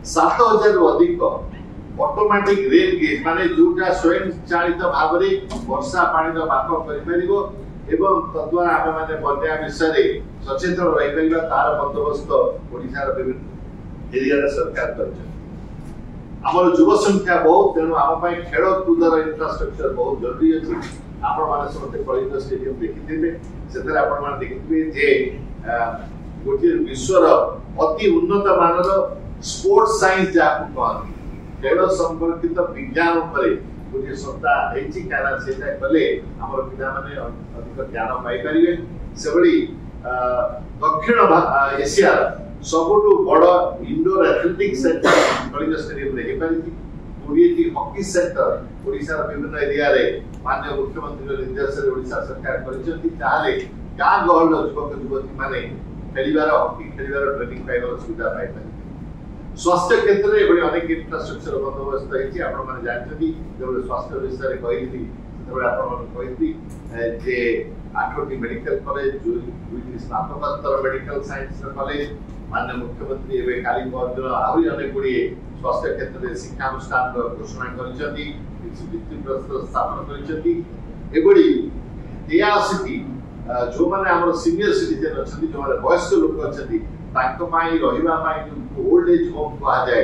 7000 रु अधिक automatic rain gauge माने जोटा स्वयं चालित भाव रे वर्षा पानी रो माप करि परिबो एवं तद्वारा आमे माने बन्या विषय रे सचेतन रहि परिबा तार बंदोबस्त ओडिसा रो विभिन्न एरिया रे सरकार करछ। हमर युवा संख्या बहुत तेणु आम पाई खेल कूदर इंफ्रास्ट्रक्चर बहुत जरूरी अछि। आपण माने समते कलिंग स्टेडियम देखिथिबे सेतरे आपण माने देखिथिबे जे गोटे विश्वर अति उन्नत मानर स्पोर्ट्स साइंस जाकु कहନ୍ତି खेल संपर्कित विज्ञान उपरे गोटे संस्था हेछि काना सेटा कले हमर पिता माने अधिक ज्ञान पाई परिबे। सेबडी दक्षिण एशिया सबुठु बड़ indoor athletics centre Kalinga stadium रे हे परिछि। 20टी हॉकी सेंटर ओडिसा विभिन्न एरिया रे माननीय मुख्यमंत्री निर्देश रे ओडिसा सरकार करिसेंती ताले गां गहल युवक युवती माने खेलिबार हॉकी खेलिबार ट्रेनिंग पाइबार सुविधा पाइ परिबे। स्वास्थ्य क्षेत्र में एभली अनेक इंफ्रास्ट्रक्चर बंदोबस्त होती आपण माने जानछथि जेबे स्वास्थ्य विषय रे कहिथि सेबे आपण माने कहिथि जे 8टी मेडिकल कॉलेज 2टी स्नातकोत्तर मेडिकल साइंस कॉलेज माननीय मुख्यमंत्री एवं काली दिन आहरी अनेक गुड़ी स्वास्थ्य क्षेत्र में शिक्षानुष्ठान घोषणा करिसेंती भित्तिप्रस्तर स्थापन करिसेंती। एभली 83टी जो माने हमर सीनियर सिटीजन अछथि जो माने वयस्क लोक अछथि तांको पाई रहिबा पाई ओल्ड एज होम कहा जाए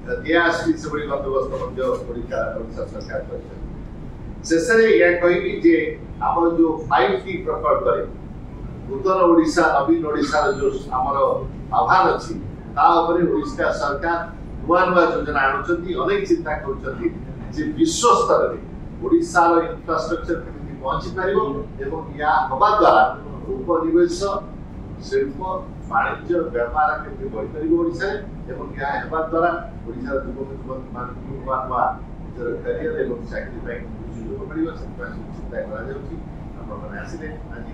83 से बड़ी बंदोबस्त मध्य ओडिशा सरकार करिसेंती। शेषरे या कहिबी जे हमर जो 5T प्रकल्प रे नूतन ओडिशा नवीन ओडिशा जो हमर आह्वान अछि ता उपरे ओडिशा सरकार नुआ नुआ योजना आनुचंती अनेक चिंता करूचंती जे विश्व स्तर रे ओडिशा रो इंफ्रास्ट्रक्चर केमिति पहुंची परिबो एवं या हवा द्वारा उपनिवेश शिल्प वाणिज्य व्यापार केमिति बढ़ी परिबो ओडिशा एवं या हवा द्वारा ओडिशा रो युवक मान नुआ नुआ जर करियर एवं चाकरी ପାଇଁ ସୁଯୋଗ ମିଳିବ ସେଥିପାଇଁ ଚିନ୍ତା କରାଯାଉଛି। ଆପଣମାନେ ଆସିଲେ ଆଜି